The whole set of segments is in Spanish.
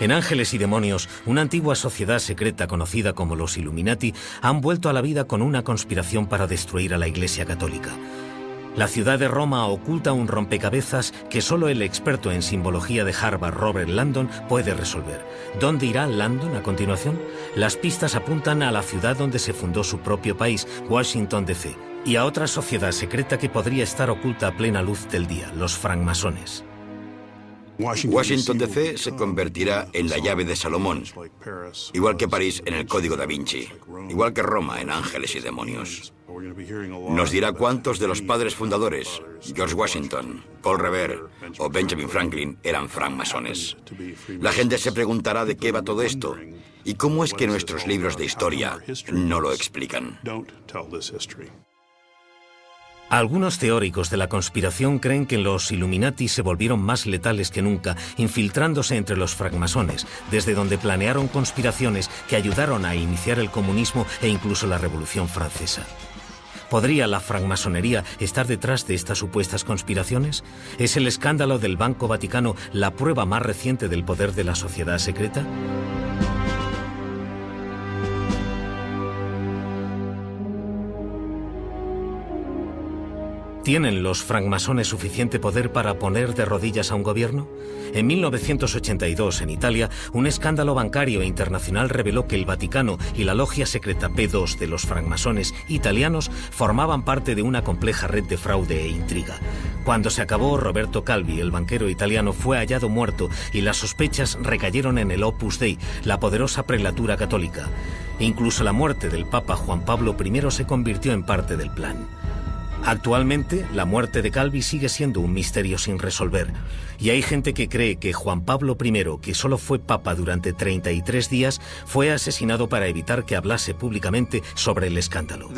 En Ángeles y Demonios, una antigua sociedad secreta conocida como los Illuminati han vuelto a la vida con una conspiración para destruir a la Iglesia Católica. La ciudad de Roma oculta un rompecabezas que solo el experto en simbología de Harvard, Robert Landon, puede resolver. ¿Dónde irá Landon a continuación? Las pistas apuntan a la ciudad donde se fundó su propio país, Washington, D.C., y a otra sociedad secreta que podría estar oculta a plena luz del día, los francmasones. Washington, D.C. se convertirá en la llave de Salomón, igual que París en el Código da Vinci, igual que Roma en Ángeles y Demonios. Nos dirá cuántos de los padres fundadores, George Washington, Paul Revere o Benjamin Franklin, eran francmasones. La gente se preguntará de qué va todo esto y cómo es que nuestros libros de historia no lo explican. Algunos teóricos de la conspiración creen que los Illuminati se volvieron más letales que nunca, infiltrándose entre los francmasones, desde donde planearon conspiraciones que ayudaron a iniciar el comunismo e incluso la Revolución Francesa. ¿Podría la francmasonería estar detrás de estas supuestas conspiraciones? ¿Es el escándalo del Banco Vaticano la prueba más reciente del poder de la sociedad secreta? ¿Tienen los francmasones suficiente poder para poner de rodillas a un gobierno? En 1982, en Italia, un escándalo bancario internacional reveló que el Vaticano y la logia secreta P2 de los francmasones italianos formaban parte de una compleja red de fraude e intriga. Cuando se acabó, Roberto Calvi, el banquero italiano, fue hallado muerto y las sospechas recayeron en el Opus Dei, la poderosa prelatura católica. Incluso la muerte del Papa Juan Pablo I se convirtió en parte del plan. Actualmente, la muerte de Calvi sigue siendo un misterio sin resolver, y hay gente que cree que Juan Pablo I, que solo fue papa durante 33 días, fue asesinado para evitar que hablase públicamente sobre el escándalo.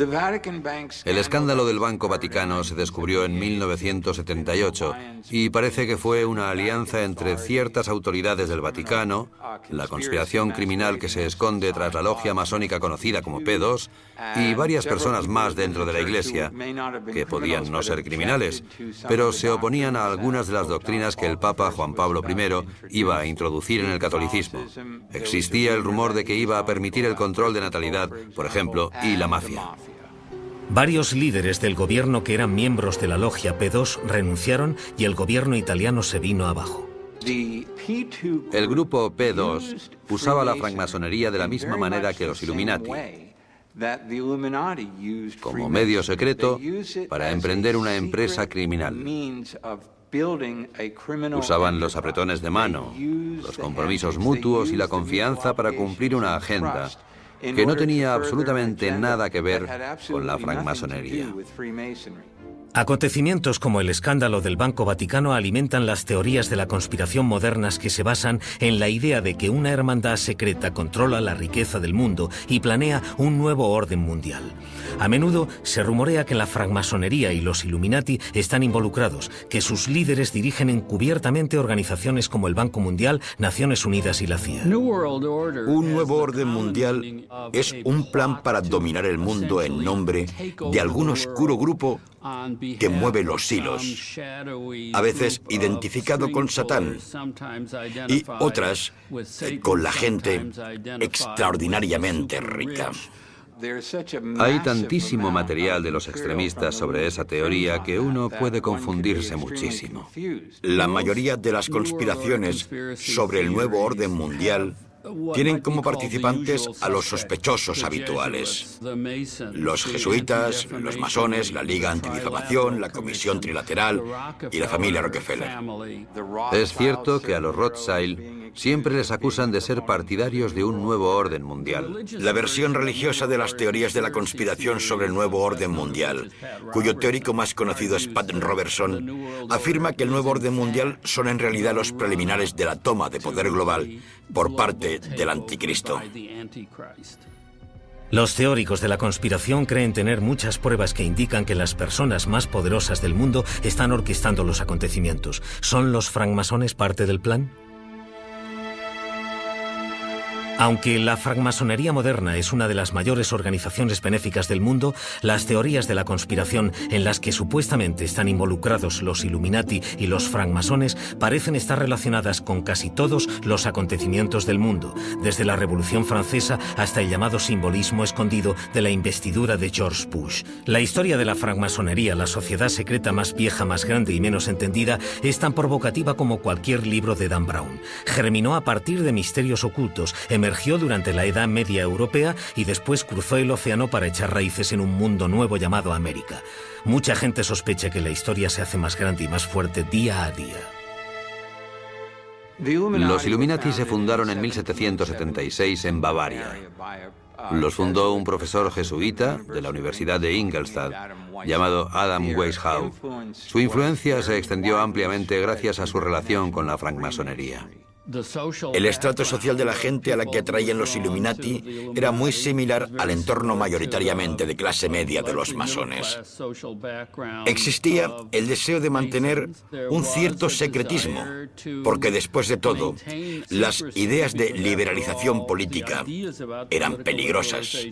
El escándalo del Banco Vaticano se descubrió en 1978 y parece que fue una alianza entre ciertas autoridades del Vaticano, la conspiración criminal que se esconde tras la logia masónica conocida como P2 y varias personas más dentro de la Iglesia, que podían no ser criminales, pero se oponían a algunas de las doctrinas que el Papa Juan Pablo I iba a introducir en el catolicismo. Existía el rumor de que iba a permitir el control de natalidad, por ejemplo, y la mafia. Varios líderes del gobierno que eran miembros de la logia P2 renunciaron y el gobierno italiano se vino abajo. El grupo P2 usaba la francmasonería de la misma manera que los Illuminati, como medio secreto para emprender una empresa criminal. Usaban los apretones de mano, los compromisos mutuos y la confianza para cumplir una agenda que no tenía absolutamente nada que ver con la francmasonería. Acontecimientos como el escándalo del Banco Vaticano alimentan las teorías de la conspiración modernas que se basan en la idea de que una hermandad secreta controla la riqueza del mundo y planea un nuevo orden mundial. A menudo se rumorea que la francmasonería y los Illuminati están involucrados, que sus líderes dirigen encubiertamente organizaciones como el Banco Mundial, Naciones Unidas y la CIA. Un nuevo orden mundial es un plan para dominar el mundo en nombre de algún oscuro grupo que mueve los hilos, a veces identificado con Satán, y otras con la gente extraordinariamente rica. Hay tantísimo material de los extremistas sobre esa teoría que uno puede confundirse muchísimo. La mayoría de las conspiraciones sobre el nuevo orden mundial tienen como participantes a los sospechosos habituales: los jesuitas, los masones, la Liga Antidifamación, la Comisión Trilateral y la familia Rockefeller. Es cierto que a los Rothschild siempre les acusan de ser partidarios de un nuevo orden mundial. La versión religiosa de las teorías de la conspiración sobre el nuevo orden mundial, cuyo teórico más conocido es Pat Robertson, afirma que el nuevo orden mundial son en realidad los preliminares de la toma de poder global por parte del anticristo. Los teóricos de la conspiración creen tener muchas pruebas que indican que las personas más poderosas del mundo están orquestando los acontecimientos. ¿Son los francmasones parte del plan? Aunque la francmasonería moderna es una de las mayores organizaciones benéficas del mundo, las teorías de la conspiración en las que supuestamente están involucrados los Illuminati y los francmasones parecen estar relacionadas con casi todos los acontecimientos del mundo, desde la Revolución Francesa hasta el llamado simbolismo escondido de la investidura de George Bush. La historia de la francmasonería, la sociedad secreta más vieja, más grande y menos entendida, es tan provocativa como cualquier libro de Dan Brown. Germinó a partir de misterios ocultos, emergió durante la Edad Media europea y después cruzó el océano para echar raíces en un mundo nuevo llamado América. Mucha gente sospecha que la historia se hace más grande y más fuerte día a día. Los Illuminati se fundaron en 1776 en Bavaria. Los fundó un profesor jesuita de la Universidad de Ingolstadt, llamado Adam Weishaupt. Su influencia se extendió ampliamente gracias a su relación con la francmasonería. El estrato social de la gente a la que atraían los Illuminati era muy similar al entorno mayoritariamente de clase media de los masones. Existía el deseo de mantener un cierto secretismo, porque después de todo, las ideas de liberalización política eran peligrosas,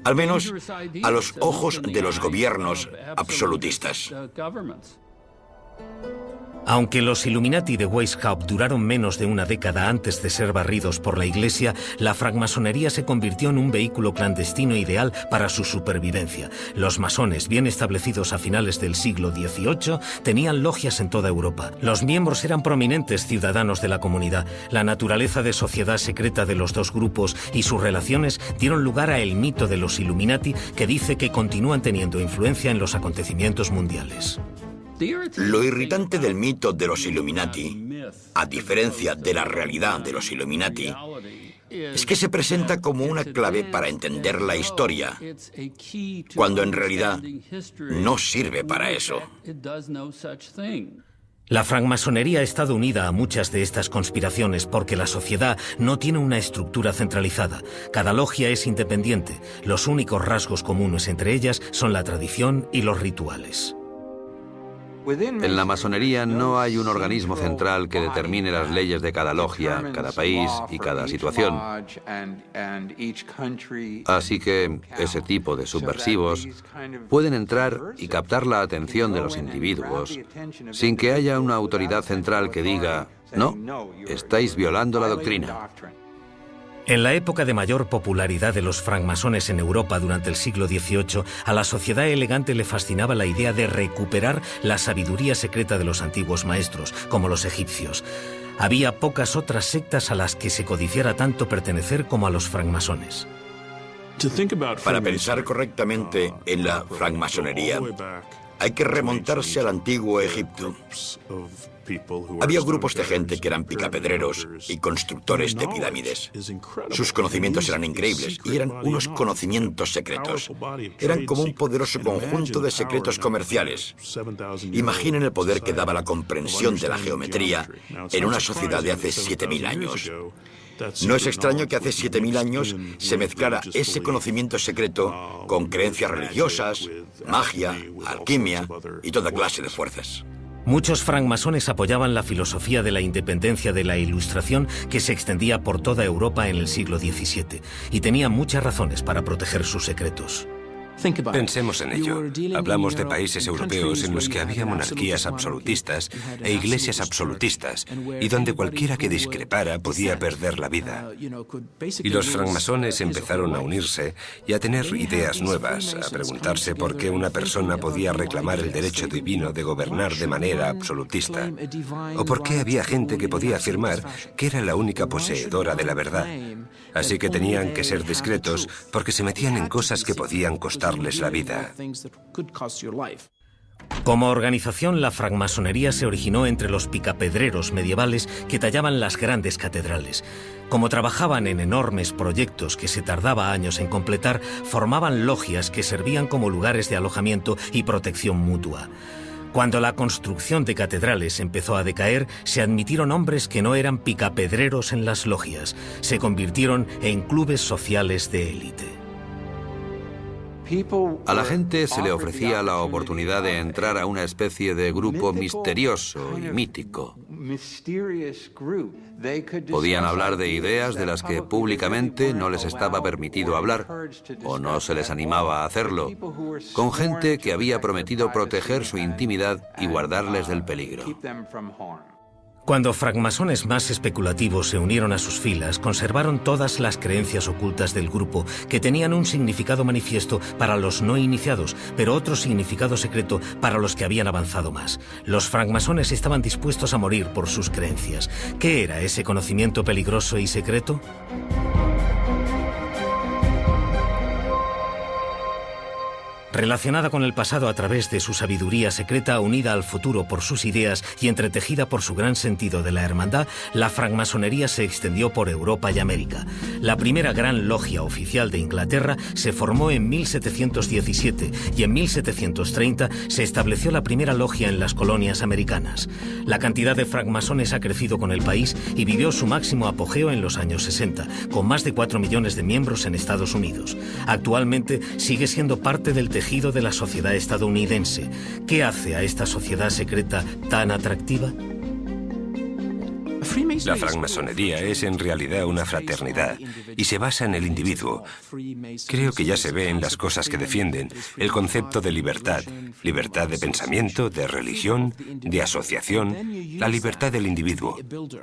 al menos a los ojos de los gobiernos absolutistas. Aunque los Illuminati de Weishaupt duraron menos de una década antes de ser barridos por la Iglesia, la francmasonería se convirtió en un vehículo clandestino ideal para su supervivencia. Los masones, bien establecidos a finales del siglo XVIII, tenían logias en toda Europa. Los miembros eran prominentes ciudadanos de la comunidad. La naturaleza de sociedad secreta de los dos grupos y sus relaciones dieron lugar a el mito de los Illuminati, que dice que continúan teniendo influencia en los acontecimientos mundiales. Lo irritante del mito de los Illuminati, a diferencia de la realidad de los Illuminati, es que se presenta como una clave para entender la historia, cuando en realidad no sirve para eso. La francmasonería ha estado unida a muchas de estas conspiraciones porque la sociedad no tiene una estructura centralizada. Cada logia es independiente. Los únicos rasgos comunes entre ellas son la tradición y los rituales. En la masonería no hay un organismo central que determine las leyes de cada logia, cada país y cada situación. Así que ese tipo de subversivos pueden entrar y captar la atención de los individuos sin que haya una autoridad central que diga, no, estáis violando la doctrina. En la época de mayor popularidad de los francmasones en Europa durante el siglo XVIII, a la sociedad elegante le fascinaba la idea de recuperar la sabiduría secreta de los antiguos maestros, como los egipcios. Había pocas otras sectas a las que se codiciara tanto pertenecer como a los francmasones. Para pensar correctamente en la francmasonería, hay que remontarse al antiguo Egipto. Había grupos de gente que eran picapedreros y constructores de pirámides. Sus conocimientos eran increíbles y eran unos conocimientos secretos. Eran como un poderoso conjunto de secretos comerciales. Imaginen el poder que daba la comprensión de la geometría en una sociedad de hace 7000 años. No es extraño que hace 7000 años se mezclara ese conocimiento secreto con creencias religiosas, magia, alquimia y toda clase de fuerzas. Muchos francmasones apoyaban la filosofía de la independencia de la Ilustración que se extendía por toda Europa en el siglo XVII y tenían muchas razones para proteger sus secretos. Pensemos en ello. Hablamos de países europeos en los que había monarquías absolutistas e iglesias absolutistas, y donde cualquiera que discrepara podía perder la vida. Y los francmasones empezaron a unirse y a tener ideas nuevas, a preguntarse por qué una persona podía reclamar el derecho divino de gobernar de manera absolutista, o por qué había gente que podía afirmar que era la única poseedora de la verdad. Así que tenían que ser discretos porque se metían en cosas que podían costarles la vida. Como organización, la francmasonería se originó entre los picapedreros medievales que tallaban las grandes catedrales. Como trabajaban en enormes proyectos que se tardaba años en completar, formaban logias que servían como lugares de alojamiento y protección mutua. Cuando la construcción de catedrales empezó a decaer, se admitieron hombres que no eran picapedreros en las logias. Se convirtieron en clubes sociales de élite. A la gente se le ofrecía la oportunidad de entrar a una especie de grupo misterioso y mítico. Podían hablar de ideas de las que públicamente no les estaba permitido hablar, o no se les animaba a hacerlo, con gente que había prometido proteger su intimidad y guardarles del peligro. Cuando francmasones más especulativos se unieron a sus filas, conservaron todas las creencias ocultas del grupo, que tenían un significado manifiesto para los no iniciados, pero otro significado secreto para los que habían avanzado más. Los francmasones estaban dispuestos a morir por sus creencias. ¿Qué era ese conocimiento peligroso y secreto? Relacionada con el pasado a través de su sabiduría secreta, unida al futuro por sus ideas y entretejida por su gran sentido de la hermandad, la francmasonería se extendió por Europa y América. La primera gran logia oficial de Inglaterra se formó en 1717 y en 1730 se estableció la primera logia en las colonias americanas. La cantidad de francmasones ha crecido con el país y vivió su máximo apogeo en los años 60, con más de 4 millones de miembros en Estados Unidos. Actualmente sigue siendo parte del tejido de la sociedad estadounidense. ¿Qué hace a esta sociedad secreta tan atractiva? La francmasonería es en realidad una fraternidad y se basa en el individuo. Creo que ya se ve en las cosas que defienden el concepto de libertad, libertad de pensamiento, de religión, de asociación, la libertad del individuo.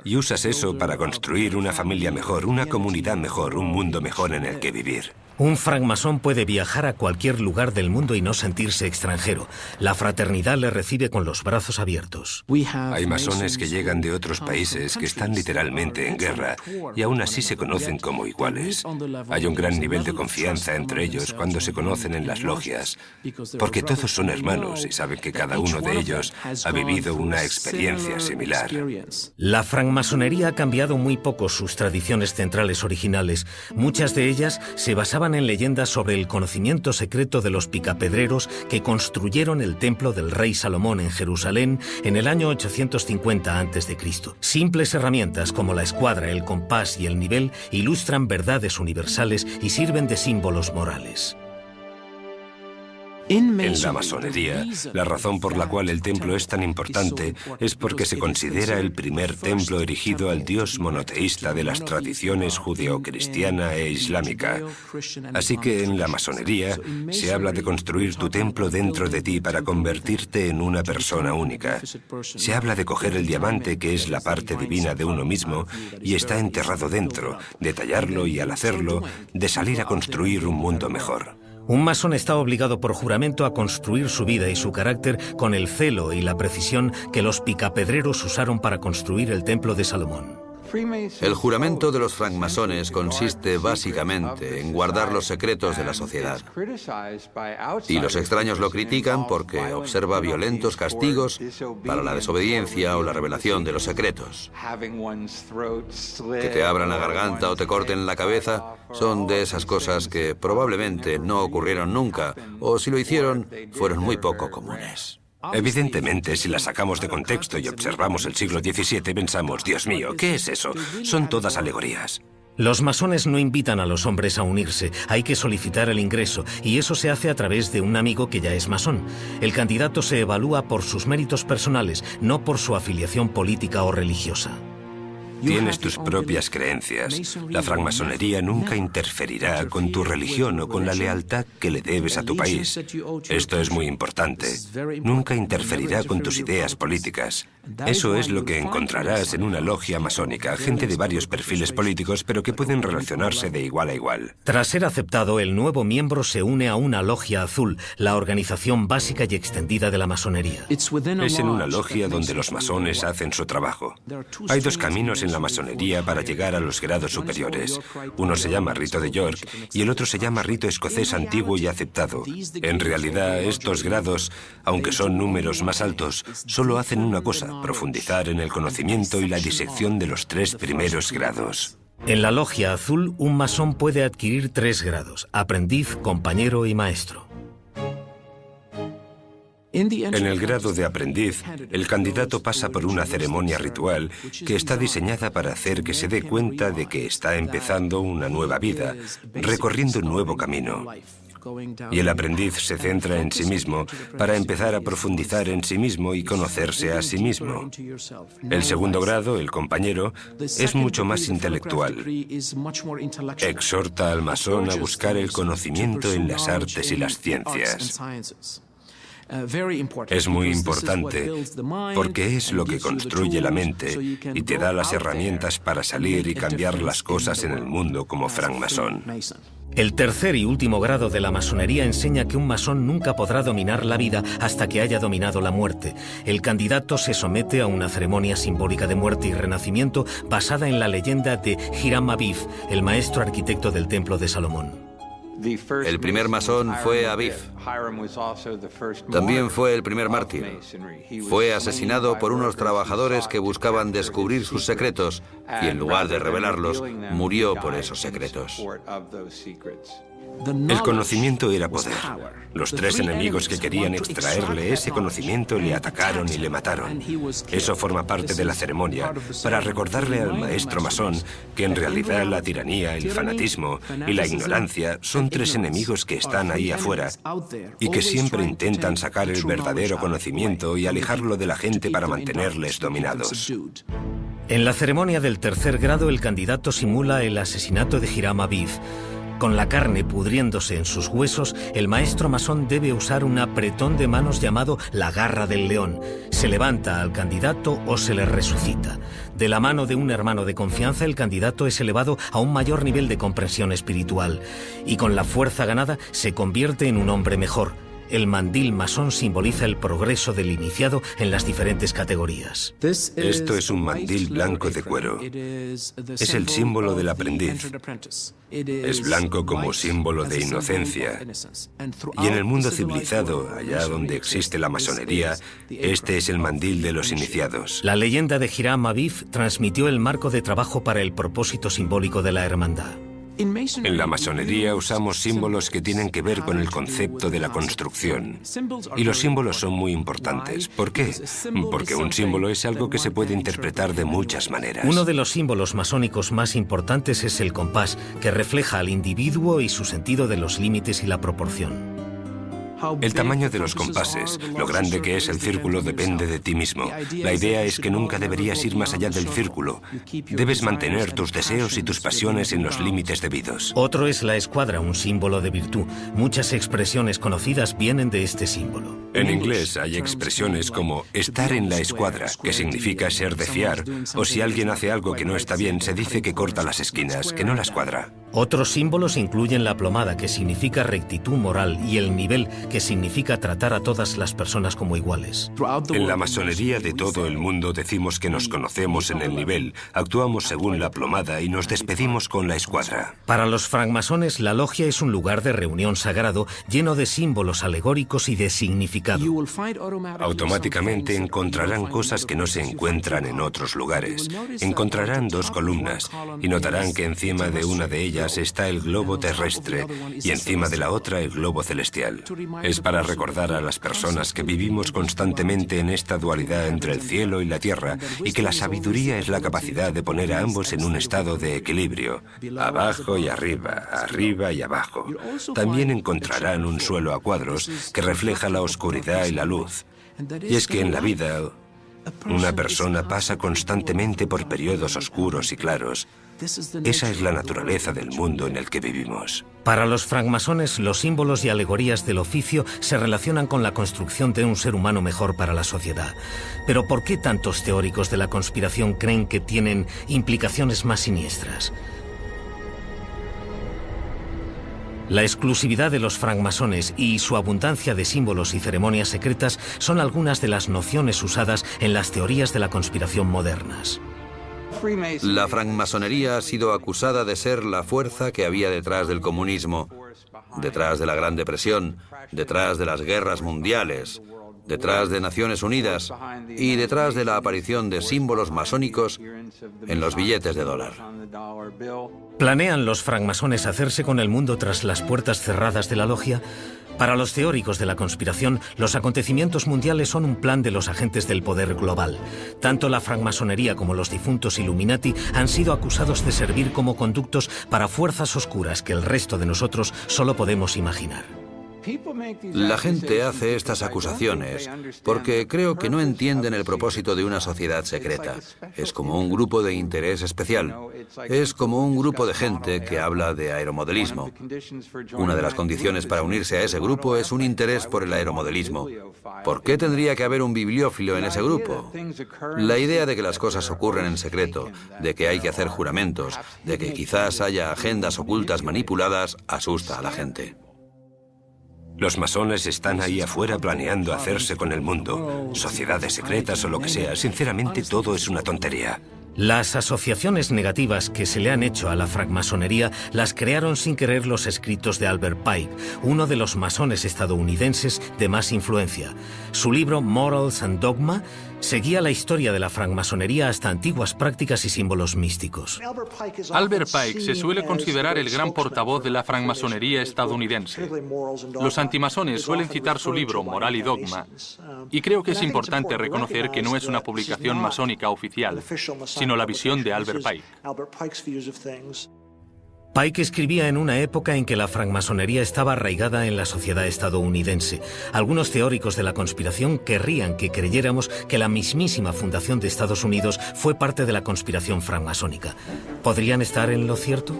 Y usas eso para construir una familia mejor, una comunidad mejor, un mundo mejor en el que vivir. Un francmasón puede viajar a cualquier lugar del mundo y no sentirse extranjero. La fraternidad le recibe con los brazos abiertos. Hay masones que llegan de otros países que están literalmente en guerra y aún así se conocen como iguales. Hay un gran nivel de confianza entre ellos cuando se conocen en las logias, porque todos son hermanos y saben que cada uno de ellos ha vivido una experiencia similar. La francmasonería ha cambiado muy poco sus tradiciones centrales originales. Muchas de ellas se basaban en leyendas sobre el conocimiento secreto de los picapedreros que construyeron el templo del rey Salomón en Jerusalén en el año 850 a.C. Simples herramientas como la escuadra, el compás y el nivel ilustran verdades universales y sirven de símbolos morales. En la masonería, la razón por la cual el templo es tan importante es porque se considera el primer templo erigido al Dios monoteísta de las tradiciones judeocristiana e islámica. Así que en la masonería se habla de construir tu templo dentro de ti para convertirte en una persona única. Se habla de coger el diamante, que es la parte divina de uno mismo, y está enterrado dentro, de tallarlo y al hacerlo, de salir a construir un mundo mejor. Un masón está obligado por juramento a construir su vida y su carácter con el celo y la precisión que los picapedreros usaron para construir el templo de Salomón. El juramento de los francmasones consiste básicamente en guardar los secretos de la sociedad. Y los extraños lo critican porque observa violentos castigos para la desobediencia o la revelación de los secretos. Que te abran la garganta o te corten la cabeza son de esas cosas que probablemente no ocurrieron nunca, o si lo hicieron, fueron muy poco comunes. Evidentemente, si la sacamos de contexto y observamos el siglo XVII, pensamos, Dios mío, ¿qué es eso? Son todas alegorías. Los masones no invitan a los hombres a unirse, hay que solicitar el ingreso, y eso se hace a través de un amigo que ya es masón. El candidato se evalúa por sus méritos personales, no por su afiliación política o religiosa. Tienes tus propias creencias. La francmasonería nunca interferirá con tu religión o con la lealtad que le debes a tu país. Esto es muy importante. Nunca interferirá con tus ideas políticas. Eso es lo que encontrarás en una logia masónica, gente de varios perfiles políticos, pero que pueden relacionarse de igual a igual. Tras ser aceptado, el nuevo miembro se une a una logia azul, la organización básica y extendida de la masonería. Es en una logia donde los masones hacen su trabajo. Hay dos caminos en la masonería para llegar a los grados superiores. Uno se llama rito de York y el otro se llama rito escocés antiguo y aceptado. En realidad, estos grados, aunque son números más altos, solo hacen una cosa: profundizar en el conocimiento y la disección de los 3 primeros grados. En la logia azul, un masón puede adquirir 3 grados: aprendiz, compañero y maestro. En el grado de aprendiz, el candidato pasa por una ceremonia ritual que está diseñada para hacer que se dé cuenta de que está empezando una nueva vida, recorriendo un nuevo camino. Y el aprendiz se centra en sí mismo para empezar a profundizar en sí mismo y conocerse a sí mismo. El segundo grado, el compañero, es mucho más intelectual. Exhorta al masón a buscar el conocimiento en las artes y las ciencias. Es muy importante porque es lo que construye la mente y te da las herramientas para salir y cambiar las cosas en el mundo como francmasón. El tercer y último grado de la masonería enseña que un masón nunca podrá dominar la vida hasta que haya dominado la muerte. El candidato se somete a una ceremonia simbólica de muerte y renacimiento basada en la leyenda de Hiram Abiff, el maestro arquitecto del Templo de Salomón. El primer masón fue Abiff. También fue el primer mártir. Fue asesinado por unos trabajadores que buscaban descubrir sus secretos y en lugar de revelarlos, murió por esos secretos. El conocimiento era poder. Los tres enemigos que querían extraerle ese conocimiento le atacaron y le mataron. Eso forma parte de la ceremonia para recordarle al maestro masón que en realidad la tiranía, el fanatismo y la ignorancia son tres enemigos que están ahí afuera y que siempre intentan sacar el verdadero conocimiento y alejarlo de la gente para mantenerles dominados. En la ceremonia del tercer grado, el candidato simula el asesinato de Hiram Abiff. Con la carne pudriéndose en sus huesos, el maestro masón debe usar un apretón de manos llamado la garra del león. Se levanta al candidato o se le resucita. De la mano de un hermano de confianza, el candidato es elevado a un mayor nivel de comprensión espiritual. Y con la fuerza ganada, se convierte en un hombre mejor. El mandil masón simboliza el progreso del iniciado en las diferentes categorías. Esto es un mandil blanco de cuero. Es el símbolo del aprendiz. Es blanco como símbolo de inocencia. Y en el mundo civilizado, allá donde existe la masonería, este es el mandil de los iniciados. La leyenda de Hiram Abiff transmitió el marco de trabajo para el propósito simbólico de la hermandad. En la masonería usamos símbolos que tienen que ver con el concepto de la construcción. Y los símbolos son muy importantes. ¿Por qué? Porque un símbolo es algo que se puede interpretar de muchas maneras. Uno de los símbolos masónicos más importantes es el compás, que refleja al individuo y su sentido de los límites y la proporción. El tamaño de los compases, lo grande que es el círculo, depende de ti mismo. La idea es que nunca deberías ir más allá del círculo. Debes mantener tus deseos y tus pasiones en los límites debidos. Otro es la escuadra, un símbolo de virtud. Muchas expresiones conocidas vienen de este símbolo. En inglés hay expresiones como estar en la escuadra, que significa ser de fiar, o si alguien hace algo que no está bien, se dice que corta las esquinas, que no las cuadra. Otros símbolos incluyen la plomada, que significa rectitud moral, y el nivel, que significa tratar a todas las personas como iguales. En la masonería de todo el mundo decimos que nos conocemos en el nivel, actuamos según la plomada y nos despedimos con la escuadra. Para los francmasones, la logia es un lugar de reunión sagrado lleno de símbolos alegóricos y de significado. Automáticamente encontrarán cosas que no se encuentran en otros lugares. Encontrarán dos columnas y notarán que encima de una de ellas está el globo terrestre y encima de la otra el globo celestial. Es para recordar a las personas que vivimos constantemente en esta dualidad entre el cielo y la tierra y que la sabiduría es la capacidad de poner a ambos en un estado de equilibrio, abajo y arriba, arriba y abajo. También encontrarán un suelo a cuadros que refleja la oscuridad y la luz. Y es que en la vida, una persona pasa constantemente por periodos oscuros y claros. Esa es la naturaleza del mundo en el que vivimos. Para los francmasones, los símbolos y alegorías del oficio se relacionan con la construcción de un ser humano mejor para la sociedad. Pero ¿por qué tantos teóricos de la conspiración creen que tienen implicaciones más siniestras? La exclusividad de los francmasones y su abundancia de símbolos y ceremonias secretas son algunas de las nociones usadas en las teorías de la conspiración modernas. La francmasonería ha sido acusada de ser la fuerza que había detrás del comunismo, detrás de la Gran Depresión, detrás de las guerras mundiales, detrás de Naciones Unidas y detrás de la aparición de símbolos masónicos en los billetes de dólar. ¿Planean los francmasones hacerse con el mundo tras las puertas cerradas de la logia? Para los teóricos de la conspiración, los acontecimientos mundiales son un plan de los agentes del poder global. Tanto la francmasonería como los difuntos Illuminati han sido acusados de servir como conductos para fuerzas oscuras que el resto de nosotros solo podemos imaginar. La gente hace estas acusaciones porque creo que no entienden el propósito de una sociedad secreta. Es como un grupo de interés especial. Es como un grupo de gente que habla de aeromodelismo. Una de las condiciones para unirse a ese grupo es un interés por el aeromodelismo. ¿Por qué tendría que haber un bibliófilo en ese grupo? La idea de que las cosas ocurren en secreto, de que hay que hacer juramentos, de que quizás haya agendas ocultas manipuladas, asusta a la gente. Los masones están ahí afuera planeando hacerse con el mundo, sociedades secretas o lo que sea. Sinceramente, todo es una tontería. Las asociaciones negativas que se le han hecho a la francmasonería las crearon sin querer los escritos de Albert Pike, uno de los masones estadounidenses de más influencia. Su libro Morals and Dogma seguía la historia de la francmasonería hasta antiguas prácticas y símbolos místicos. Albert Pike se suele considerar el gran portavoz de la francmasonería estadounidense. Los antimasones suelen citar su libro Moral y Dogma, y creo que es importante reconocer que no es una publicación masónica oficial, sino la visión de Albert Pike. Pike escribía en una época en que la francmasonería estaba arraigada en la sociedad estadounidense. Algunos teóricos de la conspiración querrían que creyéramos que la mismísima fundación de Estados Unidos fue parte de la conspiración francmasónica. ¿Podrían estar en lo cierto?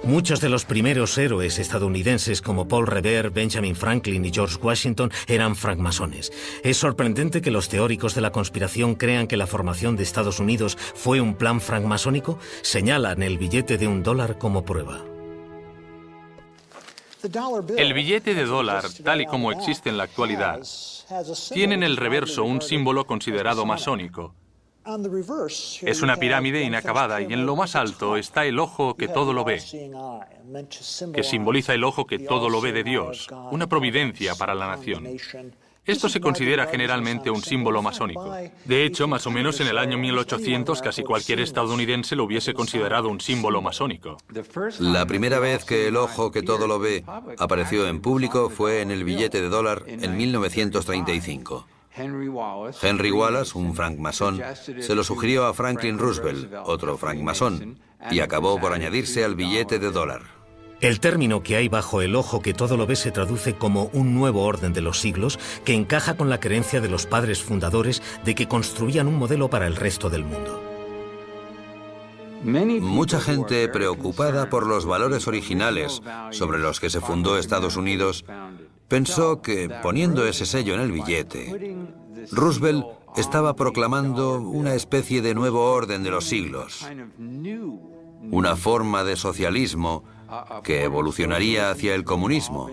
Muchos de los primeros héroes estadounidenses como Paul Revere, Benjamin Franklin y George Washington eran francmasones. Es sorprendente que los teóricos de la conspiración crean que la formación de Estados Unidos fue un plan francmasónico. Señalan el billete de $1 como prueba. El billete de dólar, tal y como existe en la actualidad, tiene en el reverso un símbolo considerado masónico. Es una pirámide inacabada y en lo más alto está el ojo que todo lo ve, que simboliza el ojo que todo lo ve de Dios, una providencia para la nación. Esto se considera generalmente un símbolo masónico. De hecho, más o menos en el año 1800, casi cualquier estadounidense lo hubiese considerado un símbolo masónico. La primera vez que el ojo que todo lo ve apareció en público fue en el billete de dólar en 1935. Henry Wallace, un francmasón, se lo sugirió a Franklin Roosevelt, otro francmasón, y acabó por añadirse al billete de dólar. El término que hay bajo el ojo que todo lo ve se traduce como un nuevo orden de los siglos que encaja con la creencia de los padres fundadores de que construían un modelo para el resto del mundo. Mucha gente preocupada por los valores originales sobre los que se fundó Estados Unidos pensó que, poniendo ese sello en el billete, Roosevelt estaba proclamando una especie de nuevo orden de los siglos, una forma de socialismo que evolucionaría hacia el comunismo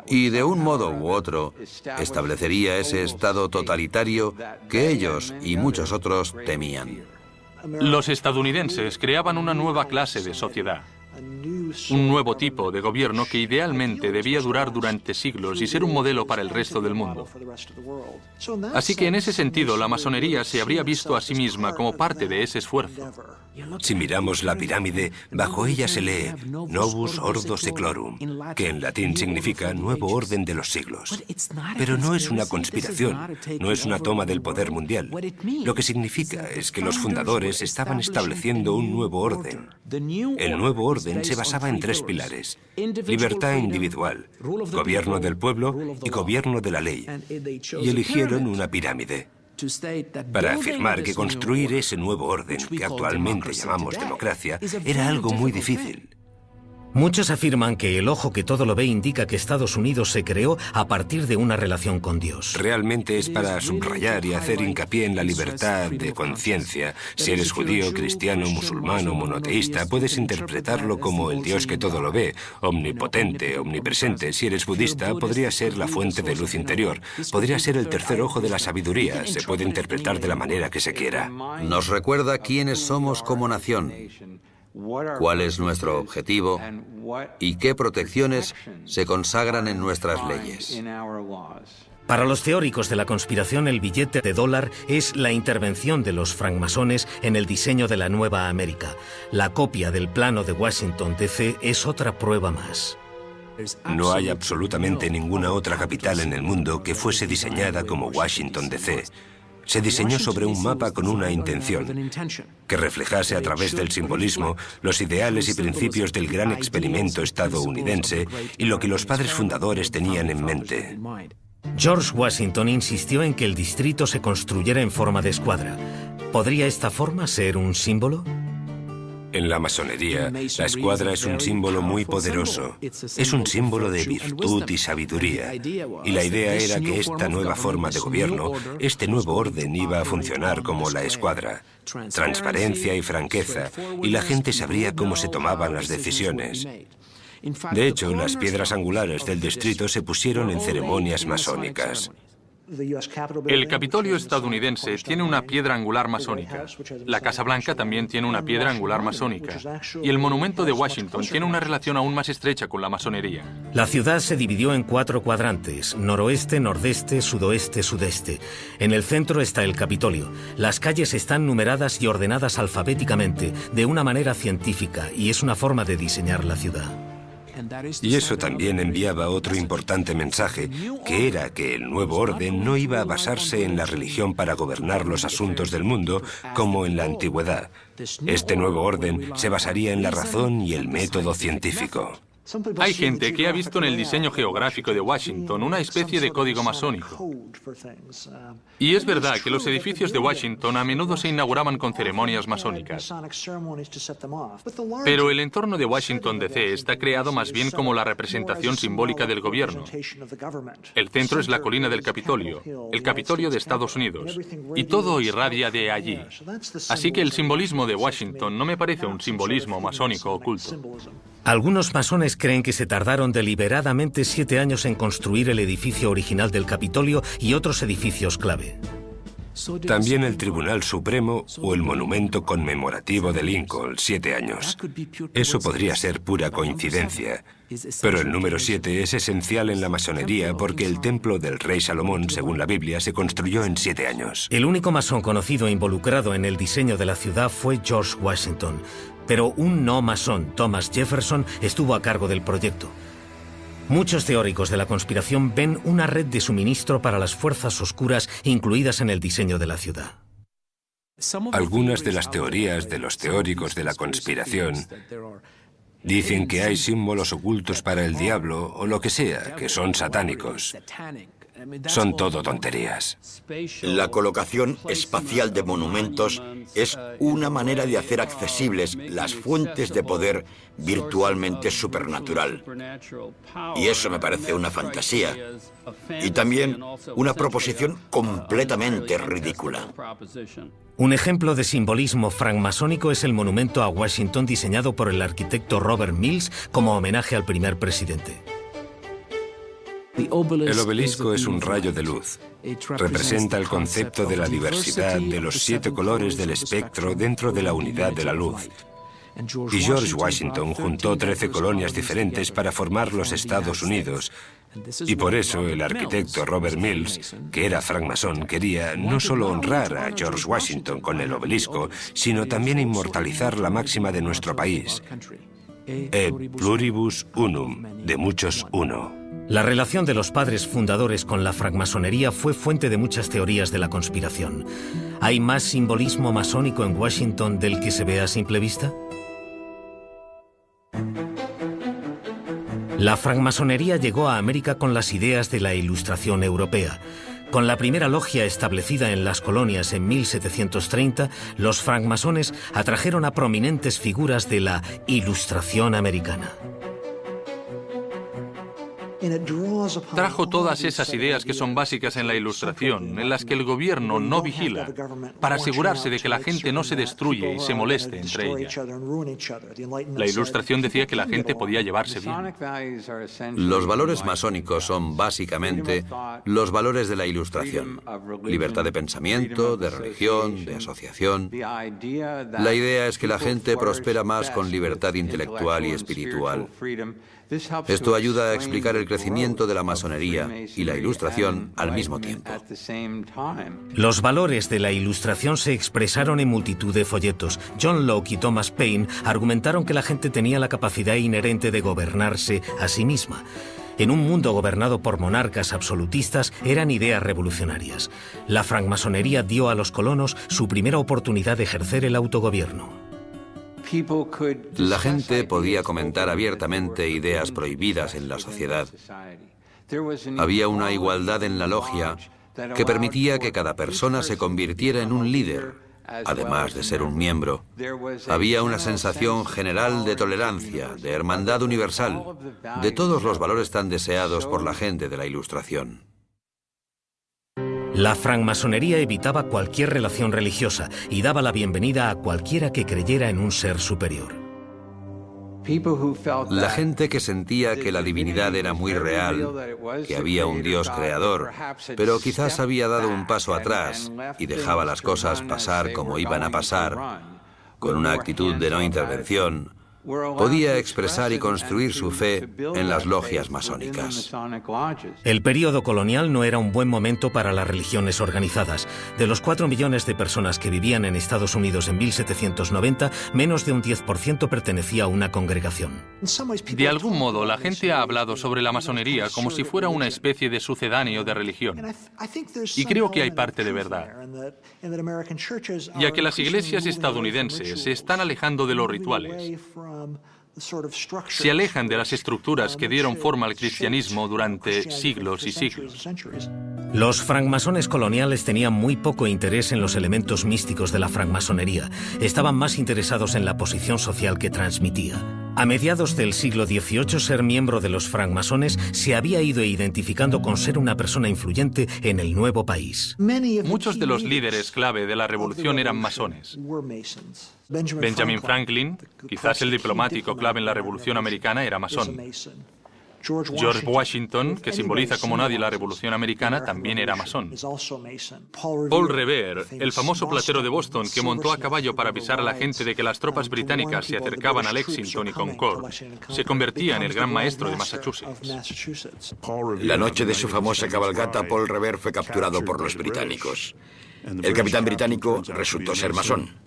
y, de un modo u otro, establecería ese estado totalitario que ellos y muchos otros temían. Los estadounidenses creaban una nueva clase de sociedad, un nuevo tipo de gobierno que idealmente debía durar durante siglos y ser un modelo para el resto del mundo. Así que en ese sentido la masonería se habría visto a sí misma como parte de ese esfuerzo. Si miramos la pirámide, bajo ella se lee Novus Ordo Seclorum, que en latín significa nuevo orden de los siglos. Pero no es una conspiración, no es una toma del poder mundial. Lo que significa es que los fundadores estaban estableciendo un nuevo orden. El nuevo orden se basaba en 3 pilares: libertad individual, gobierno del pueblo y gobierno de la ley. Y eligieron una pirámide para afirmar que construir ese nuevo orden que actualmente llamamos democracia era algo muy difícil. Muchos afirman que el ojo que todo lo ve indica que Estados Unidos se creó a partir de una relación con Dios. Realmente es para subrayar y hacer hincapié en la libertad de conciencia. Si eres judío, cristiano, musulmán o monoteísta, puedes interpretarlo como el Dios que todo lo ve, omnipotente, omnipresente. Si eres budista, podría ser la fuente de luz interior. Podría ser el tercer ojo de la sabiduría. Se puede interpretar de la manera que se quiera. Nos recuerda quiénes somos como nación. cuál es nuestro objetivo y qué protecciones se consagran en nuestras leyes. Para los teóricos de la conspiración, el billete de dólar es la intervención de los francmasones en el diseño de la Nueva América. La copia del plano de Washington, D.C. es otra prueba más. No hay absolutamente ninguna otra capital en el mundo que fuese diseñada como Washington, D.C. Se diseñó sobre un mapa con una intención, que reflejase a través del simbolismo los ideales y principios del gran experimento estadounidense y lo que los padres fundadores tenían en mente. George Washington insistió en que el distrito se construyera en forma de escuadra. ¿Podría esta forma ser un símbolo? En la masonería, la escuadra es un símbolo muy poderoso. Es un símbolo de virtud y sabiduría. Y la idea era que esta nueva forma de gobierno, este nuevo orden, iba a funcionar como la escuadra. Transparencia y franqueza, y la gente sabría cómo se tomaban las decisiones. De hecho, las piedras angulares del distrito se pusieron en ceremonias masónicas. El Capitolio estadounidense tiene una piedra angular masónica. La Casa Blanca también tiene una piedra angular masónica. Y el monumento de Washington tiene una relación aún más estrecha con la masonería. La ciudad se dividió en 4 cuadrantes: noroeste, nordeste, sudoeste, sudeste. En el centro está el Capitolio. Las calles están numeradas y ordenadas alfabéticamente, de una manera científica, y es una forma de diseñar la ciudad. Y eso también enviaba otro importante mensaje, que era que el nuevo orden no iba a basarse en la religión para gobernar los asuntos del mundo como en la antigüedad. Este nuevo orden se basaría en la razón y el método científico. Hay gente que ha visto en el diseño geográfico de Washington una especie de código masónico. Y es verdad que los edificios de Washington a menudo se inauguraban con ceremonias masónicas. Pero el entorno de Washington, D.C. está creado más bien como la representación simbólica del gobierno. El centro es la colina del Capitolio, el Capitolio de Estados Unidos, y todo irradia de allí. Así que el simbolismo de Washington no me parece un simbolismo masónico oculto. Algunos masones creen que se tardaron deliberadamente 7 años en construir el edificio original del Capitolio y otros edificios clave. También el Tribunal Supremo o el monumento conmemorativo de Lincoln, 7 años. Eso podría ser pura coincidencia. Pero el número 7 es esencial en la masonería porque el templo del rey Salomón, según la Biblia, se construyó en 7 años. El único masón conocido involucrado en el diseño de la ciudad fue George Washington. Pero un no masón, Thomas Jefferson, estuvo a cargo del proyecto. Muchos teóricos de la conspiración ven una red de suministro para las fuerzas oscuras incluidas en el diseño de la ciudad. Algunas de las teorías de los teóricos de la conspiración dicen que hay símbolos ocultos para el diablo o lo que sea, que son satánicos. Son todo tonterías. La colocación espacial de monumentos es una manera de hacer accesibles las fuentes de poder virtualmente supernatural. Y eso me parece una fantasía. Y también una proposición completamente ridícula. Un ejemplo de simbolismo francmasónico es el monumento a Washington diseñado por el arquitecto Robert Mills como homenaje al primer presidente. El obelisco es un rayo de luz. Representa el concepto de la diversidad de los 7 colores del espectro dentro de la unidad de la luz. Y George Washington juntó 13 colonias diferentes para formar los Estados Unidos. Y por eso el arquitecto Robert Mills, que era francmasón, quería no solo honrar a George Washington con el obelisco, sino también inmortalizar la máxima de nuestro país: et pluribus unum, de muchos uno. La relación de los padres fundadores con la francmasonería fue fuente de muchas teorías de la conspiración. ¿Hay más simbolismo masónico en Washington del que se ve a simple vista? La francmasonería llegó a América con las ideas de la Ilustración europea. Con la primera logia establecida en las colonias en 1730, los francmasones atrajeron a prominentes figuras de la Ilustración americana. Trajo todas esas ideas que son básicas en la Ilustración, en las que el gobierno no vigila, para asegurarse de que la gente no se destruye y se moleste entre ellas. La Ilustración decía que la gente podía llevarse bien. Los valores masónicos son básicamente los valores de la Ilustración: libertad de pensamiento, de religión, de asociación. La idea es que la gente prospera más con libertad intelectual y espiritual. Esto ayuda a explicar el crecimiento de la masonería y la Ilustración al mismo tiempo. Los valores de la Ilustración se expresaron en multitud de folletos. John Locke y Thomas Paine argumentaron que la gente tenía la capacidad inherente de gobernarse a sí misma. En un mundo gobernado por monarcas absolutistas, eran ideas revolucionarias. La francmasonería dio a los colonos su primera oportunidad de ejercer el autogobierno. La gente podía comentar abiertamente ideas prohibidas en la sociedad. Había una igualdad en la logia que permitía que cada persona se convirtiera en un líder, además de ser un miembro. Había una sensación general de tolerancia, de hermandad universal, de todos los valores tan deseados por la gente de la Ilustración. La francmasonería evitaba cualquier relación religiosa y daba la bienvenida a cualquiera que creyera en un ser superior. La gente que sentía que la divinidad era muy real, que había un Dios creador, pero quizás había dado un paso atrás y dejaba las cosas pasar como iban a pasar, con una actitud de no intervención, podía expresar y construir su fe en las logias masónicas. El período colonial no era un buen momento para las religiones organizadas. De los 4 millones de personas que vivían en Estados Unidos en 1790, menos de un 10% pertenecía a una congregación. De algún modo, la gente ha hablado sobre la masonería como si fuera una especie de sucedáneo de religión. Y creo que hay parte de verdad, ya que las iglesias estadounidenses se están alejando de los rituales. Se alejan de las estructuras que dieron forma al cristianismo durante siglos y siglos. Los francmasones coloniales tenían muy poco interés en los elementos místicos de la francmasonería. Estaban más interesados en la posición social que transmitía. A mediados del siglo XVIII, ser miembro de los francmasones se había ido identificando con ser una persona influyente en el nuevo país. Muchos de los líderes clave de la revolución eran masones. Benjamin Franklin, quizás el diplomático clave en la Revolución Americana, era masón. George Washington, que simboliza como nadie la Revolución Americana, también era masón. Paul Revere, el famoso platero de Boston que montó a caballo para avisar a la gente de que las tropas británicas se acercaban a Lexington y Concord, se convertía en el gran maestro de Massachusetts. La noche de su famosa cabalgata, Paul Revere fue capturado por los británicos. El capitán británico resultó ser masón.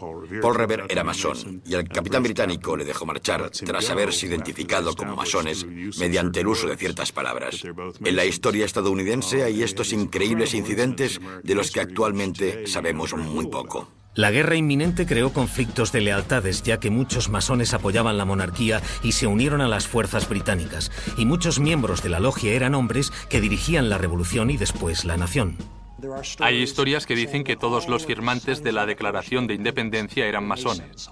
Paul Revere era masón y el capitán británico le dejó marchar tras haberse identificado como masones mediante el uso de ciertas palabras. En la historia estadounidense hay estos increíbles incidentes de los que actualmente sabemos muy poco. La guerra inminente creó conflictos de lealtades, ya que muchos masones apoyaban la monarquía y se unieron a las fuerzas británicas, y muchos miembros de la logia eran hombres que dirigían la revolución y después la nación. Hay historias que dicen que todos los firmantes de la Declaración de Independencia eran masones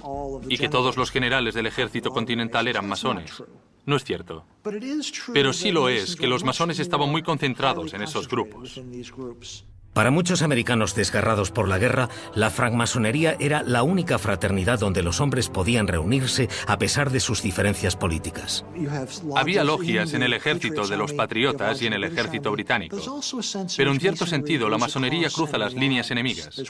y que todos los generales del ejército continental eran masones. No es cierto. Pero sí lo es que los masones estaban muy concentrados en esos grupos. Para muchos americanos desgarrados por la guerra, la francmasonería era la única fraternidad donde los hombres podían reunirse a pesar de sus diferencias políticas. Había logias en el ejército de los patriotas y en el ejército británico. Pero en cierto sentido, la masonería cruza las líneas enemigas.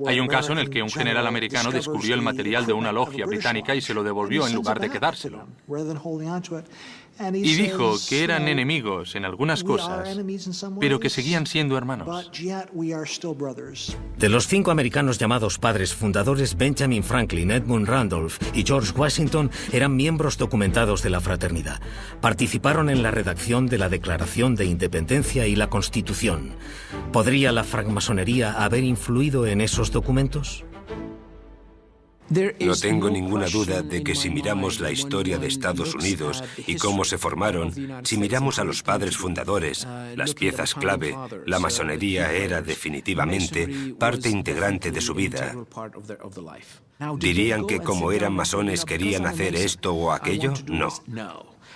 Hay un caso en el que un general americano descubrió el material de una logia británica y se lo devolvió en lugar de quedárselo. Y dijo que eran enemigos en algunas cosas, pero que seguían siendo hermanos. De los 5 americanos llamados padres fundadores, Benjamin Franklin, Edmund Randolph y George Washington eran miembros documentados de la fraternidad. Participaron en la redacción de la Declaración de Independencia y la Constitución. ¿Podría la francmasonería haber influido en esos documentos? No tengo ninguna duda de que si miramos la historia de Estados Unidos y cómo se formaron, si miramos a los padres fundadores, las piezas clave, la masonería era definitivamente parte integrante de su vida. ¿Dirían que como eran masones querían hacer esto o aquello? No.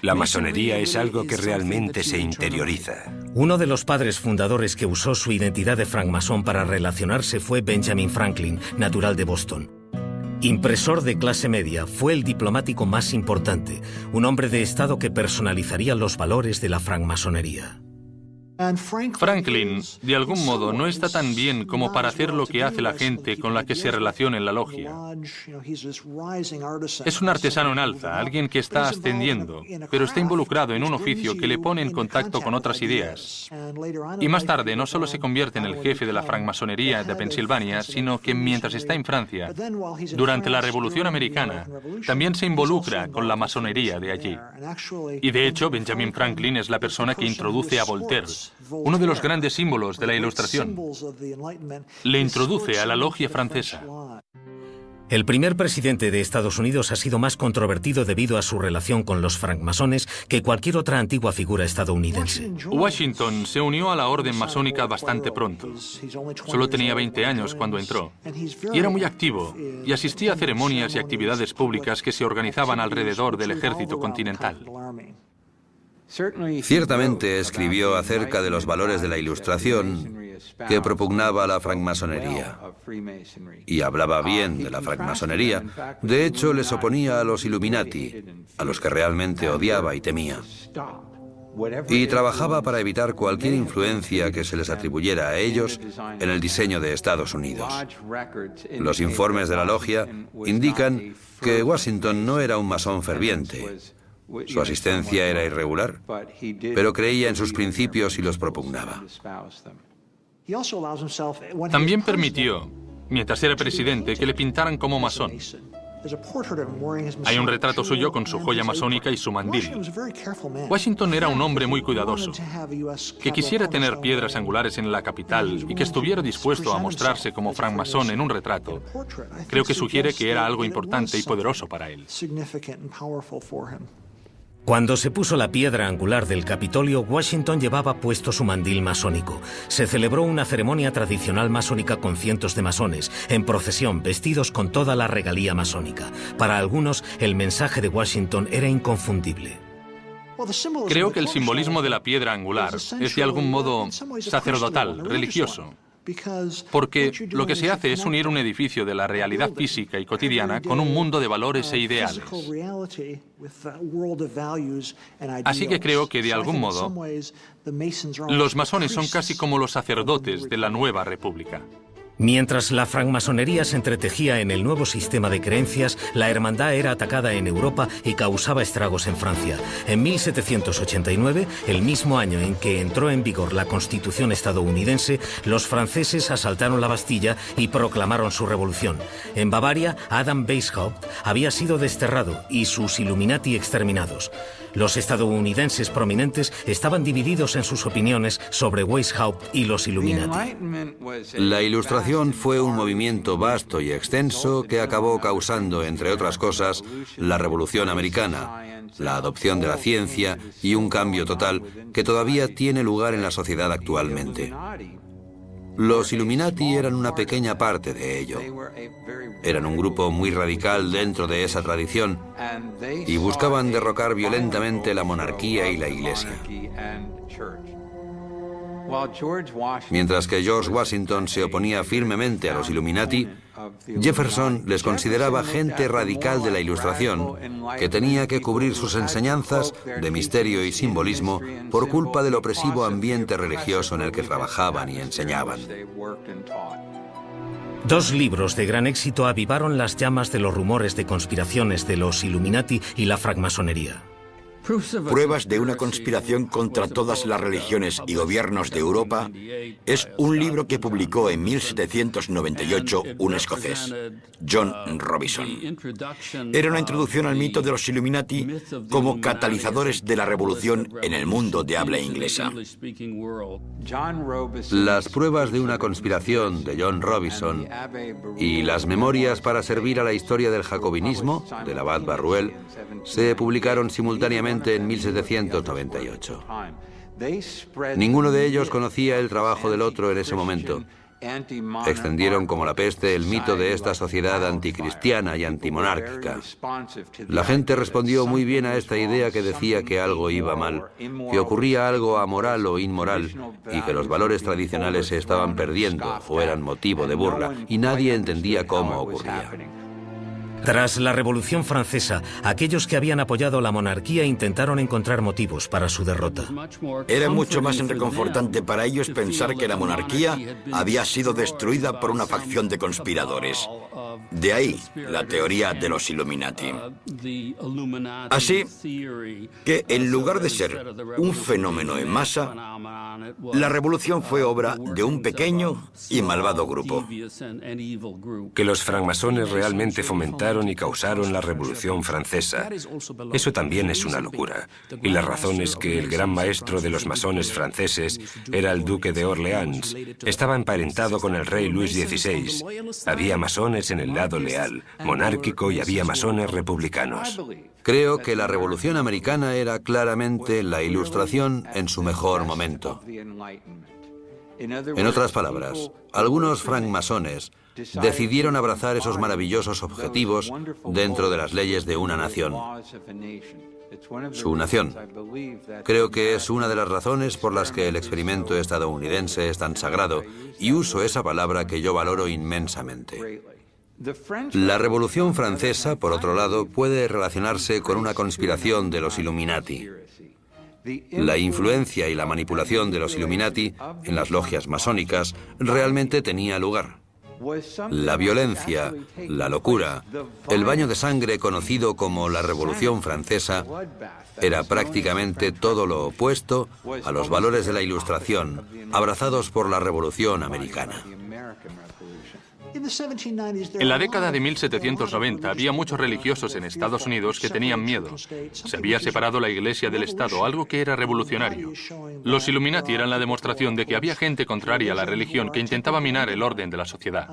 La masonería es algo que realmente se interioriza. Uno de los padres fundadores que usó su identidad de francmasón para relacionarse fue Benjamin Franklin, natural de Boston. Impresor de clase media, fue el diplomático más importante, un hombre de Estado que personalizaría los valores de la francmasonería. Franklin, de algún modo, no está tan bien como para hacer lo que hace la gente con la que se relaciona en la logia. Es un artesano en alza, alguien que está ascendiendo, pero está involucrado en un oficio que le pone en contacto con otras ideas. Y más tarde no solo se convierte en el jefe de la francmasonería de Pensilvania, sino que mientras está en Francia, durante la Revolución Americana, también se involucra con la masonería de allí. Y de hecho, Benjamin Franklin es la persona que introduce a Voltaire, uno de los grandes símbolos de la Ilustración. Le introduce a la logia francesa. El primer presidente de Estados Unidos ha sido más controvertido debido a su relación con los francmasones que cualquier otra antigua figura estadounidense. Washington se unió a la orden masónica bastante pronto. Solo tenía 20 años cuando entró. Y era muy activo, y asistía a ceremonias y actividades públicas que se organizaban alrededor del ejército continental. Ciertamente escribió acerca de los valores de la Ilustración que propugnaba la francmasonería. Y hablaba bien de la francmasonería. De hecho, les oponía a los Illuminati, a los que realmente odiaba y temía. Y trabajaba para evitar cualquier influencia que se les atribuyera a ellos en el diseño de Estados Unidos. Los informes de la logia indican que Washington no era un masón ferviente. Su asistencia era irregular, pero creía en sus principios y los propugnaba. También permitió, mientras era presidente, que le pintaran como masón. Hay un retrato suyo con su joya masónica y su mandil. Washington era un hombre muy cuidadoso, que quisiera tener piedras angulares en la capital y que estuviera dispuesto a mostrarse como francmasón en un retrato. Creo que sugiere que era algo importante y poderoso para él. Cuando se puso la piedra angular del Capitolio, Washington llevaba puesto su mandil masónico. Se celebró una ceremonia tradicional masónica con cientos de masones, en procesión, vestidos con toda la regalía masónica. Para algunos, el mensaje de Washington era inconfundible. Creo que el simbolismo de la piedra angular es de algún modo sacerdotal, religioso. Porque lo que se hace es unir un edificio de la realidad física y cotidiana con un mundo de valores e ideales. Así que creo que, de algún modo, los masones son casi como los sacerdotes de la nueva república. Mientras la francmasonería se entretejía en el nuevo sistema de creencias, la hermandad era atacada en Europa y causaba estragos en Francia. En 1789, el mismo año en que entró en vigor la Constitución estadounidense, los franceses asaltaron la Bastilla y proclamaron su revolución. En Bavaria, Adam Weishaupt había sido desterrado y sus Illuminati exterminados. Los estadounidenses prominentes estaban divididos en sus opiniones sobre Weishaupt y los Illuminati. La Ilustración fue un movimiento vasto y extenso que acabó causando, entre otras cosas, la Revolución Americana, la adopción de la ciencia y un cambio total que todavía tiene lugar en la sociedad actualmente. Los Illuminati eran una pequeña parte de ello. Eran un grupo muy radical dentro de esa tradición y buscaban derrocar violentamente la monarquía y la Iglesia. Mientras que George Washington se oponía firmemente a los Illuminati, Jefferson les consideraba gente radical de la Ilustración que tenía que cubrir sus enseñanzas de misterio y simbolismo por culpa del opresivo ambiente religioso en el que trabajaban y enseñaban. Dos libros de gran éxito avivaron las llamas de los rumores de conspiraciones de los Illuminati y la francmasonería. Pruebas de una conspiración contra todas las religiones y gobiernos de Europa es un libro que publicó en 1798 un escocés, John Robison. Era una introducción al mito de los Illuminati como catalizadores de la revolución en el mundo de habla inglesa. Las pruebas de una conspiración de John Robison y las memorias para servir a la historia del jacobinismo, del abad Barruel, se publicaron simultáneamente en 1798. Ninguno de ellos conocía el trabajo del otro en ese momento. Extendieron como la peste el mito de esta sociedad anticristiana y antimonárquica. La gente respondió muy bien a esta idea que decía que algo iba mal, que ocurría algo amoral o inmoral y que los valores tradicionales se estaban perdiendo o eran motivo de burla y nadie entendía cómo ocurría. Tras la Revolución Francesa, aquellos que habían apoyado la monarquía intentaron encontrar motivos para su derrota. Era mucho más reconfortante para ellos pensar que la monarquía había sido destruida por una facción de conspiradores. De ahí la teoría de los Illuminati. Así que, en lugar de ser un fenómeno en masa, la revolución fue obra de un pequeño y malvado grupo. Que los francmasones realmente fomentaron y causaron la Revolución Francesa. Eso también es una locura. Y la razón es que el gran maestro de los masones franceses era el duque de Orleans. Estaba emparentado con el rey Luis XVI. Había masones en el lado leal, monárquico, y había masones republicanos. Creo que la Revolución Americana era claramente la Ilustración en su mejor momento. En otras palabras, algunos francmasones decidieron abrazar esos maravillosos objetivos dentro de las leyes de una nación. Su nación. Creo que es una de las razones por las que el experimento estadounidense es tan sagrado, y uso esa palabra que yo valoro inmensamente. La Revolución Francesa, por otro lado, puede relacionarse con una conspiración de los Illuminati. La influencia y la manipulación de los Illuminati en las logias masónicas realmente tenía lugar. La violencia, la locura, el baño de sangre conocido como la Revolución Francesa era prácticamente todo lo opuesto a los valores de la Ilustración, abrazados por la Revolución Americana. En la década de 1790 había muchos religiosos en Estados Unidos que tenían miedo. Se había separado la Iglesia del Estado, algo que era revolucionario. Los Illuminati eran la demostración de que había gente contraria a la religión que intentaba minar el orden de la sociedad.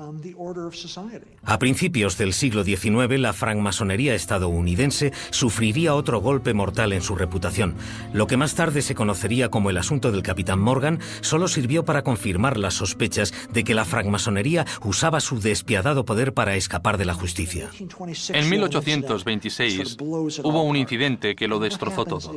A principios del siglo XIX, la francmasonería estadounidense sufriría otro golpe mortal en su reputación. Lo que más tarde se conocería como el asunto del Capitán Morgan solo sirvió para confirmar las sospechas de que la francmasonería usaba su despiadado poder para escapar de la justicia. En 1826 hubo un incidente que lo destrozó todo.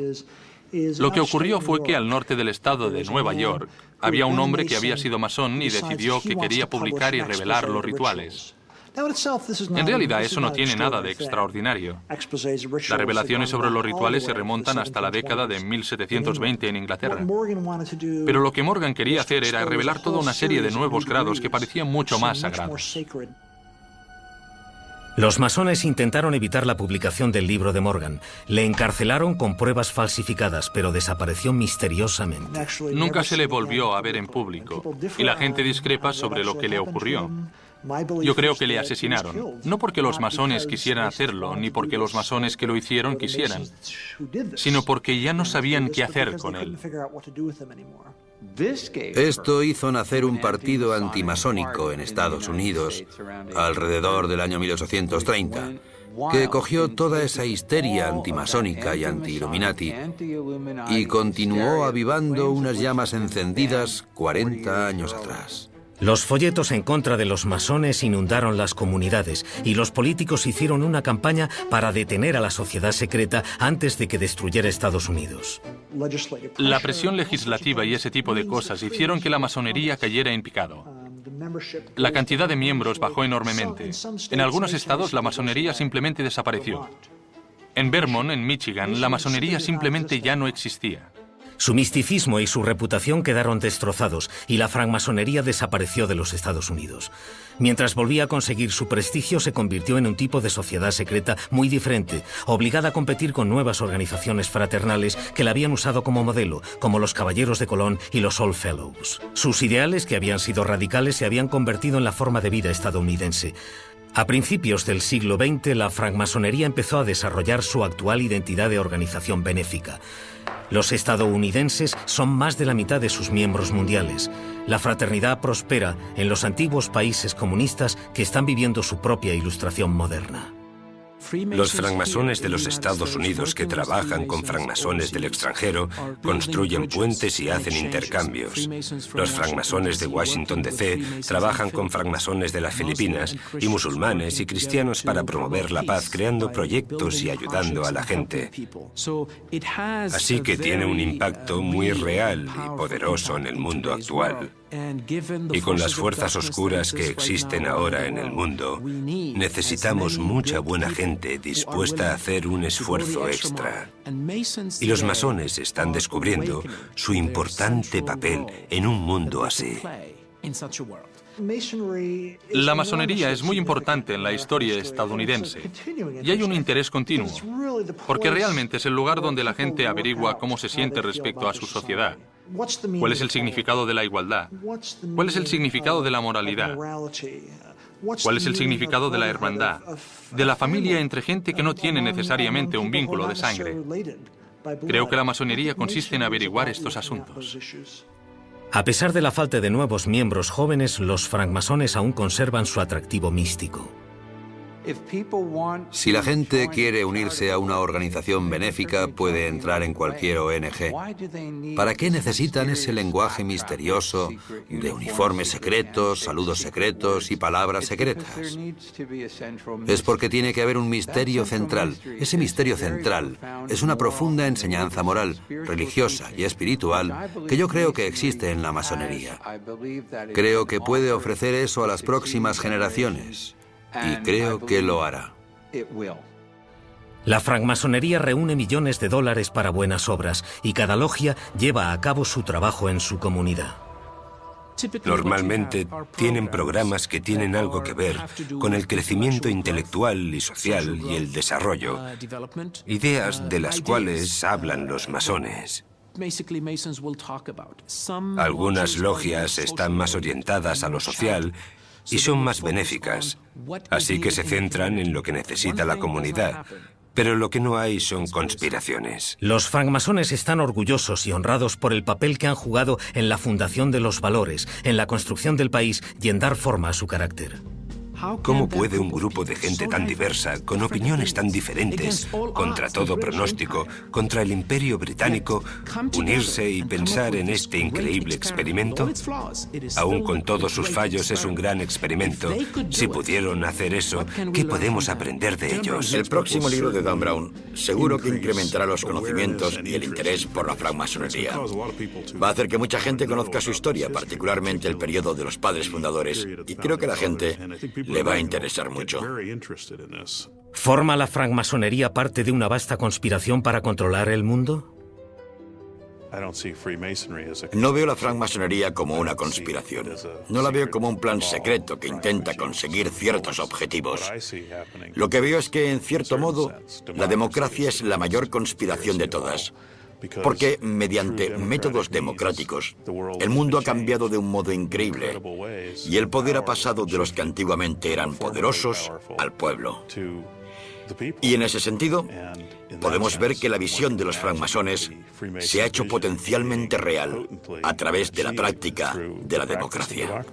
Lo que ocurrió fue que al norte del estado de Nueva York había un hombre que había sido masón y decidió que quería publicar y revelar los rituales. En realidad eso no tiene nada de extraordinario. Las revelaciones sobre los rituales se remontan hasta la década de 1720 en Inglaterra. Pero lo que Morgan quería hacer era revelar toda una serie de nuevos grados que parecían mucho más sagrados. Los masones intentaron evitar la publicación del libro de Morgan. Le encarcelaron con pruebas falsificadas, pero desapareció misteriosamente. Nunca se le volvió a ver en público, y la gente discrepa sobre lo que le ocurrió. Yo creo que le asesinaron, no porque los masones quisieran hacerlo, ni porque los masones que lo hicieron quisieran, sino porque ya no sabían qué hacer con él. Esto hizo nacer un partido antimasónico en Estados Unidos alrededor del año 1830, que cogió toda esa histeria antimasónica y anti-Illuminati y continuó avivando unas llamas encendidas 40 años atrás. Los folletos en contra de los masones inundaron las comunidades y los políticos hicieron una campaña para detener a la sociedad secreta antes de que destruyera Estados Unidos. La presión legislativa y ese tipo de cosas hicieron que la masonería cayera en picado. La cantidad de miembros bajó enormemente. En algunos estados la masonería simplemente desapareció. En Vermont, en Michigan, la masonería simplemente ya no existía. Su misticismo y su reputación quedaron destrozados y la francmasonería desapareció de los Estados Unidos. Mientras volvía a conseguir su prestigio, se convirtió en un tipo de sociedad secreta muy diferente, obligada a competir con nuevas organizaciones fraternales que la habían usado como modelo, como los Caballeros de Colón y los Old Fellows. Sus ideales, que habían sido radicales, se habían convertido en la forma de vida estadounidense. A principios del siglo XX, la francmasonería empezó a desarrollar su actual identidad de organización benéfica. Los estadounidenses son más de la mitad de sus miembros mundiales. La fraternidad prospera en los antiguos países comunistas que están viviendo su propia ilustración moderna. Los francmasones de los Estados Unidos que trabajan con francmasones del extranjero construyen puentes y hacen intercambios. Los francmasones de Washington D.C. trabajan con francmasones de las Filipinas y musulmanes y cristianos para promover la paz, creando proyectos y ayudando a la gente. Así que tiene un impacto muy real y poderoso en el mundo actual. Y con las fuerzas oscuras que existen ahora en el mundo, necesitamos mucha buena gente dispuesta a hacer un esfuerzo extra. Y los masones están descubriendo su importante papel en un mundo así. La masonería es muy importante en la historia estadounidense y hay un interés continuo, porque realmente es el lugar donde la gente averigua cómo se siente respecto a su sociedad. ¿Cuál es el significado de la igualdad? ¿Cuál es el significado de la moralidad? ¿Cuál es el significado de la hermandad? De la familia entre gente que no tiene necesariamente un vínculo de sangre. Creo que la masonería consiste en averiguar estos asuntos. A pesar de la falta de nuevos miembros jóvenes, los francmasones aún conservan su atractivo místico. Si la gente quiere unirse a una organización benéfica, puede entrar en cualquier ONG. ¿Para qué necesitan ese lenguaje misterioso de uniformes secretos, saludos secretos y palabras secretas? Es porque tiene que haber un misterio central. Ese misterio central es una profunda enseñanza moral, religiosa y espiritual que yo creo que existe en la masonería. Creo que puede ofrecer eso a las próximas generaciones. Y creo que lo hará. La francmasonería reúne millones de dólares para buenas obras y cada logia lleva a cabo su trabajo en su comunidad. Normalmente tienen programas que tienen algo que ver con el crecimiento intelectual y social y el desarrollo, ideas de las cuales hablan los masones. Algunas logias están más orientadas a lo social y son más benéficas, así que se centran en lo que necesita la comunidad. Pero lo que no hay son conspiraciones. Los francmasones están orgullosos y honrados por el papel que han jugado en la fundación de los valores, en la construcción del país y en dar forma a su carácter. ¿Cómo puede un grupo de gente tan diversa, con opiniones tan diferentes, contra todo pronóstico, contra el Imperio Británico, unirse y pensar en este increíble experimento? Aún con todos sus fallos es un gran experimento. Si pudieron hacer eso, ¿qué podemos aprender de ellos? El próximo libro de Dan Brown seguro que incrementará los conocimientos y el interés por la francmasonería. Va a hacer que mucha gente conozca su historia, particularmente el periodo de los padres fundadores, y creo que a la gente le va a interesar mucho. ¿Forma la francmasonería parte de una vasta conspiración para controlar el mundo? No veo la francmasonería como una conspiración. No la veo como un plan secreto que intenta conseguir ciertos objetivos. Lo que veo es que, en cierto modo, la democracia es la mayor conspiración de todas. Porque, mediante métodos democráticos, el mundo ha cambiado de un modo increíble y el poder ha pasado de los que antiguamente eran poderosos al pueblo. Y en ese sentido, podemos ver que la visión de los francmasones se ha hecho potencialmente real a través de la práctica de la democracia.